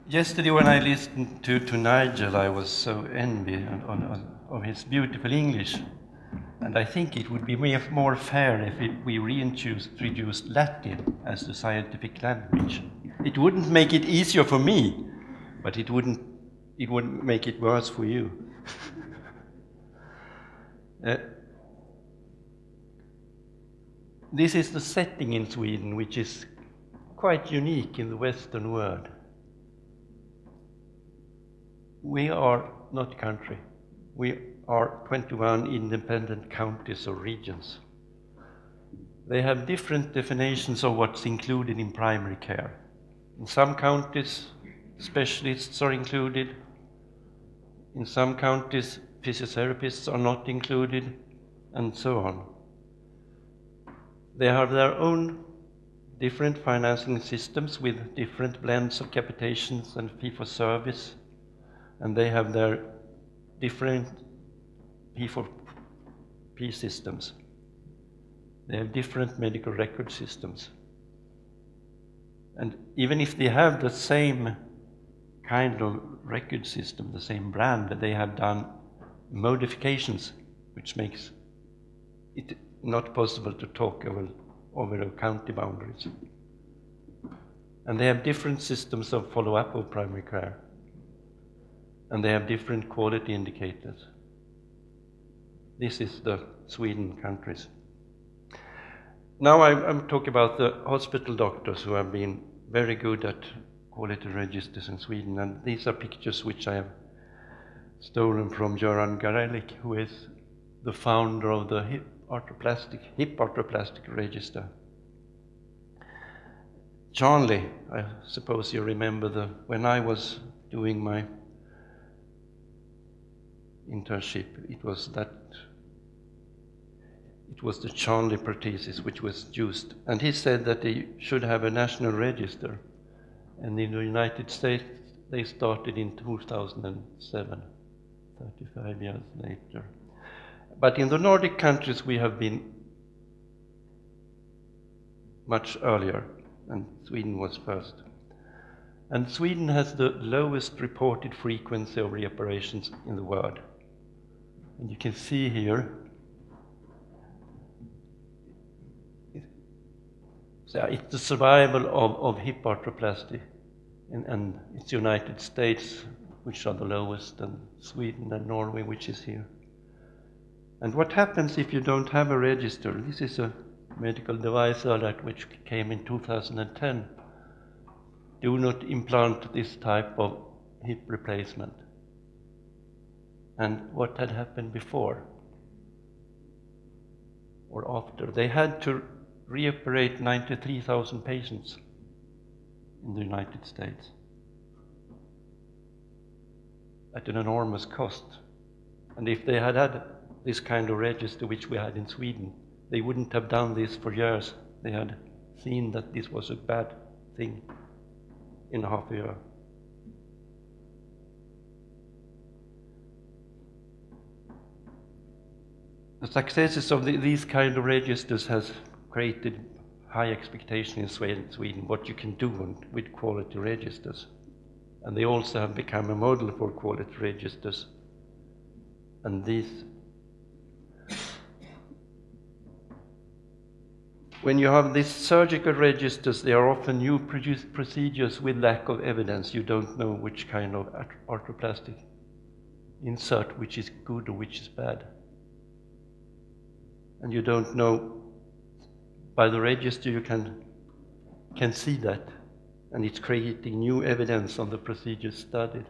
Yesterday when I listened to Nigel, I was so envious of his beautiful English. And I think it would be more fair if we reintroduced Latin as the scientific language. It wouldn't make it easier for me, but it wouldn't make it worse for you. This is the setting in Sweden, which is quite unique in the Western world. We are not a country. We are 21 independent counties or regions. They have different definitions of what's included in primary care. In some counties, specialists are included. In some counties, physiotherapists are not included, and so on. They have their own different financing systems with different blends of capitations and fee-for-service, and they have their different P4P systems. They have different medical record systems. And even if they have the same kind of record system, the same brand, they have done modifications, which makes it not possible to talk over the county boundaries. And they have different systems of follow-up of primary care. And they have different quality indicators. This is the Sweden countries. Now I'm talking about the hospital doctors who have been very good at quality registers in Sweden, and these are pictures which I have stolen from Göran Garelik, who is the founder of the hip arthroplastic register. Charlie, I suppose you remember when I was doing my internship, it was the Charlie prosthesis which was used, and he said that they should have a national register, and in the United States they started in 2007, 35 years later. But in the Nordic countries we have been much earlier, and Sweden was first. And Sweden has the lowest reported frequency of reoperations in the world. And you can see here, it's the survival of hip arthroplasty, and it's the United States which are the lowest, and Sweden and Norway which is here. And what happens if you don't have a register? This is a medical device alert which came in 2010. Do not implant this type of hip replacement. And what had happened before or after? They had to reoperate 93,000 patients in the United States at an enormous cost. And if they had had this kind of register which we had in Sweden, they wouldn't have done this for years. They had seen that this was a bad thing in half a year. The successes of these kind of registers has created high expectation in Sweden, what you can do with quality registers. And they also have become a model for quality registers. And these, when you have these surgical registers, they are often new procedures with lack of evidence. You don't know which kind of arthroplastic insert, which is good or which is bad. And you don't know, by the register you can see that, and it's creating new evidence on the procedures studied.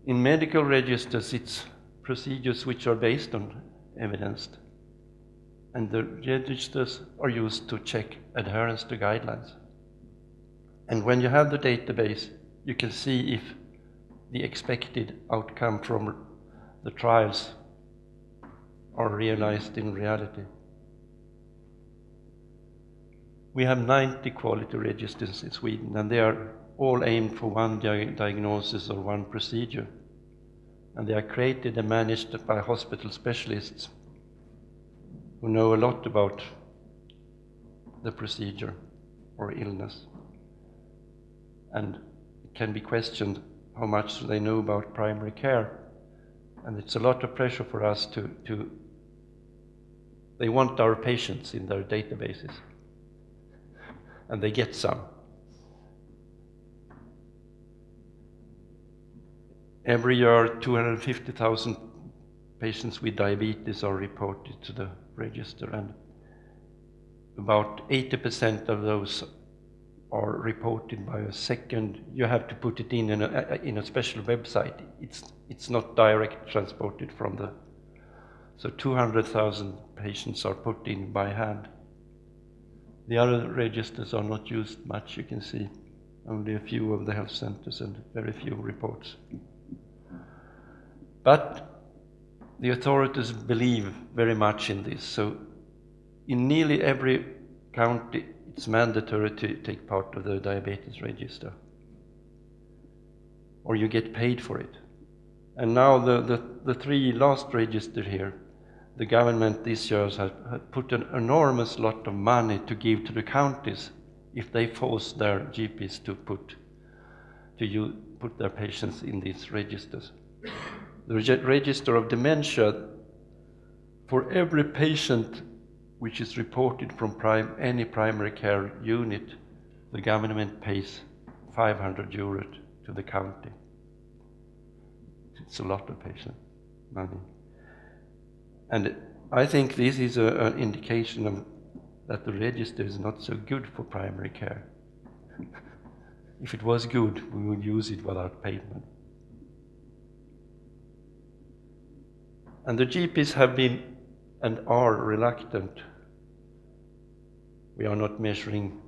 In medical registers, it's procedures which are based on evidence, and the registers are used to check adherence to guidelines. And when you have the database, you can see if the expected outcome from the trials are realized in reality. We have 90 quality registers in Sweden, and they are all aimed for one diagnosis or one procedure. And they are created and managed by hospital specialists who know a lot about the procedure or illness. and it can be questioned how much they know about primary care. And it's a lot of pressure for us they want our patients in their databases, and they get some. Every year, 250,000 patients with diabetes are reported to the register, and about 80% of those are reported by a second. You have to put it in a special website. It's not direct transported from the. So 200,000 patients are put in by hand. The other registers are not used much, you can see. Only a few of the health centers and very few reports. But the authorities believe very much in this. So in nearly every county, it's mandatory to take part of the diabetes register, or you get paid for it. And now the three last registers here, the government this year has put an enormous lot of money to give to the counties if they force their GPs to put their patients in these registers. The register of dementia, for every patient which is reported from any primary care unit, the government pays 500 euros to the county. It's a lot of patient money. And I think this is an indication that the register is not so good for primary care. If it was good, we would use it without payment. And the GPs have been and are reluctant. We are not measuring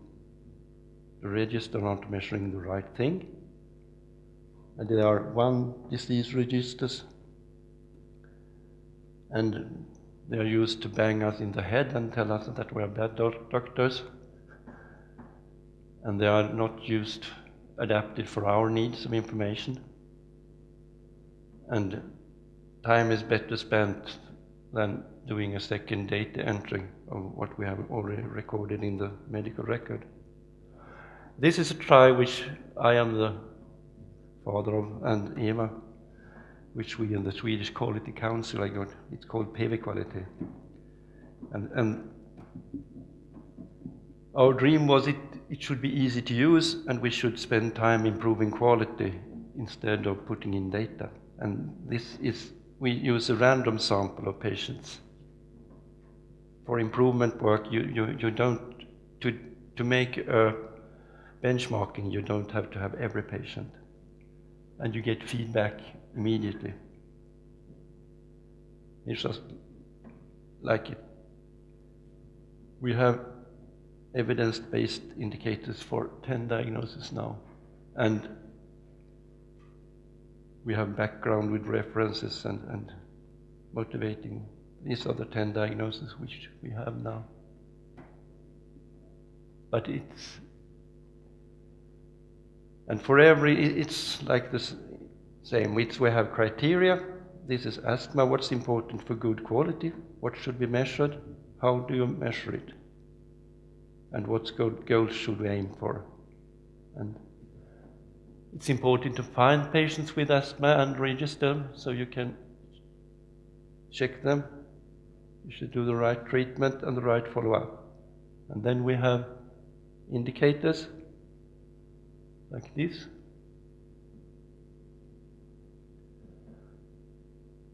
the register, not measuring the right thing. And there are one disease registers, and they are used to bang us in the head and tell us that we are bad doctors. And they are not adapted for our needs of information. And time is better spent than doing a second data entry of what we have already recorded in the medical record. This is a trial which I am the father of, and Eva, which we in the Swedish Quality Council got. It's called PV Quality. And our dream was it should be easy to use, and we should spend time improving quality instead of putting in data. And we use a random sample of patients. For improvement work, you don't, to make a benchmarking, you don't have to have every patient. And you get feedback immediately. It's just like it. We have evidence-based indicators for 10 diagnoses now. And we have background with references and motivating. These are the 10 diagnoses which we have now. But and for it's like the same. We have criteria. This is asthma. What's important for good quality? What should be measured? How do you measure it? And what goals should we aim for? And it's important to find patients with asthma and register them so you can check them. You should do the right treatment and the right follow-up. And then we have indicators like this.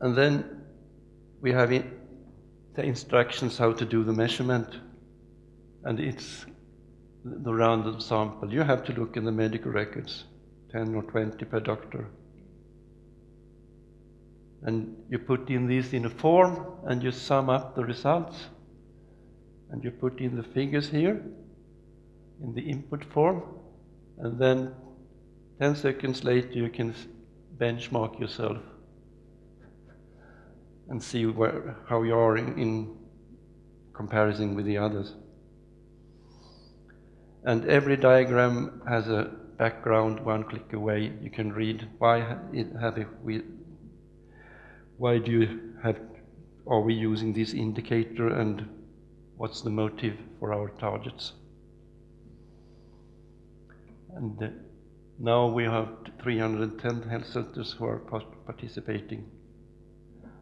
And then we have the instructions how to do the measurement. And it's the random sample. You have to look in the medical records, 10 or 20 per doctor. And you put in these in a form and you sum up the results. And you put in the figures here in the input form. And then 10 seconds later you can benchmark yourself and see how you are in comparison with the others. And every diagram has a background one click away. You can read are we using this indicator and what's the motive for our targets. And Now we have 310 health centers who are participating.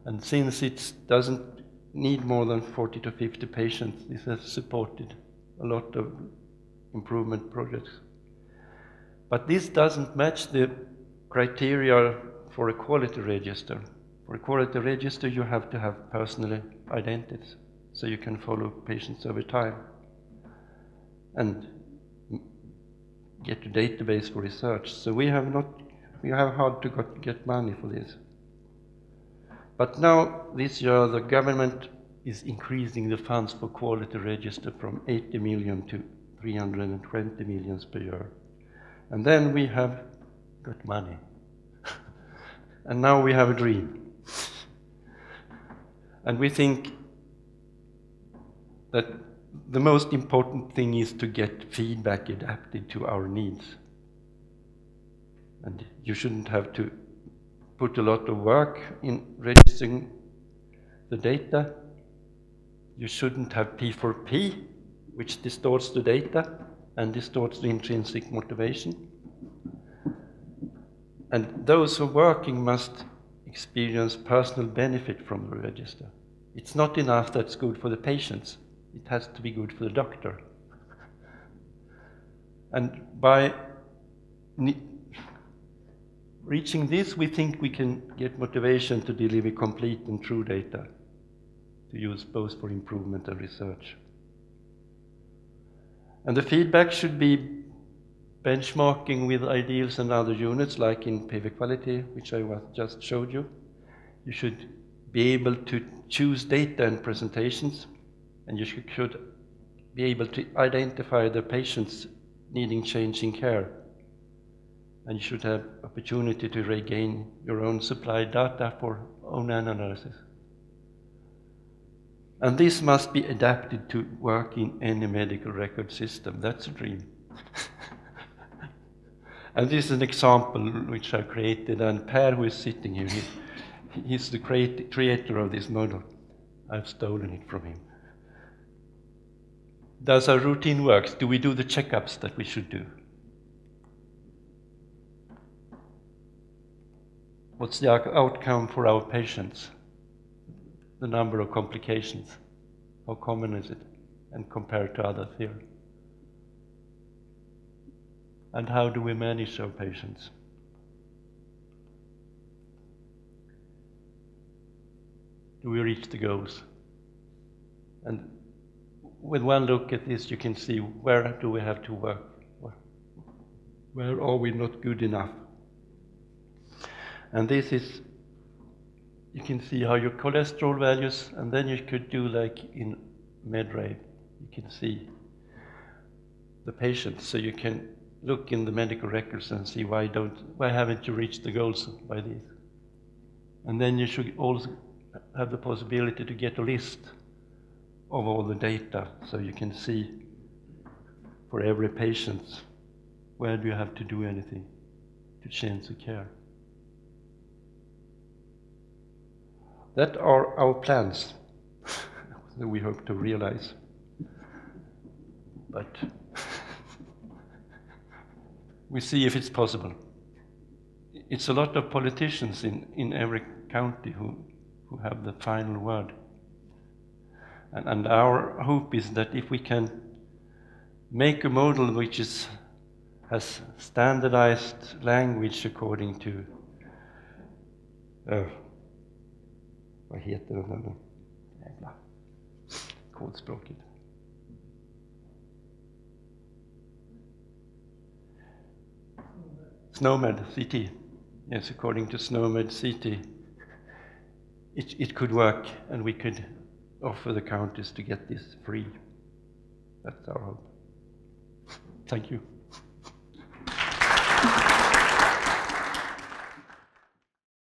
And since it doesn't need more than 40 to 50 patients, this has supported a lot of improvement projects. But this doesn't match the criteria for a quality register. For a quality register, you have to have personal identities, so you can follow patients over time and get a database for research. So we have hard to get money for this. But now, this year, the government is increasing the funds for quality register from 80 million to 320 million per year. And then we have got money. And now we have a dream. And we think that the most important thing is to get feedback adapted to our needs. And you shouldn't have to put a lot of work in registering the data. You shouldn't have P4P, which distorts the data and distorts the intrinsic motivation. And those who are working must experience personal benefit from the register. It's not enough that it's good for the patients. It has to be good for the doctor. And by reaching this, we think we can get motivation to deliver complete and true data to use both for improvement and research. And the feedback should be benchmarking with ideals and other units, like in PV quality, which I just showed you. You should be able to choose data and presentations, and you should be able to identify the patients needing change in care. And you should have opportunity to regain your own supply data for own analysis. And this must be adapted to work in any medical record system. That's a dream. And this is an example which I created, and Per, who is sitting here, he's the creator of this model. I've stolen it from him. Does our routine work? Do we do the checkups that we should do? What's the outcome for our patients? The number of complications. How common is it? And compared to others here. And how do we manage our patients? Do we reach the goals? And with one look at this, you can see where do we have to work? Where are we not good enough? And this is, you can see how your cholesterol values, and then you could do like in MedRave, you can see the patients, so you can look in the medical records and see why haven't you reached the goals by these. And then you should also have the possibility to get a list of all the data, so you can see for every patient where do you have to do anything to change the care. That are our plans that we hope to realize. But we see if it's possible. It's a lot of politicians in every county who have the final word. And our hope is that if we can make a model which has standardized language according to vad heter det nu? Jävla kodspråket. SNOMED CT. Yes, according to SNOMED CT, it could work, and we could offer the counties to get this free. That's our hope. Thank you.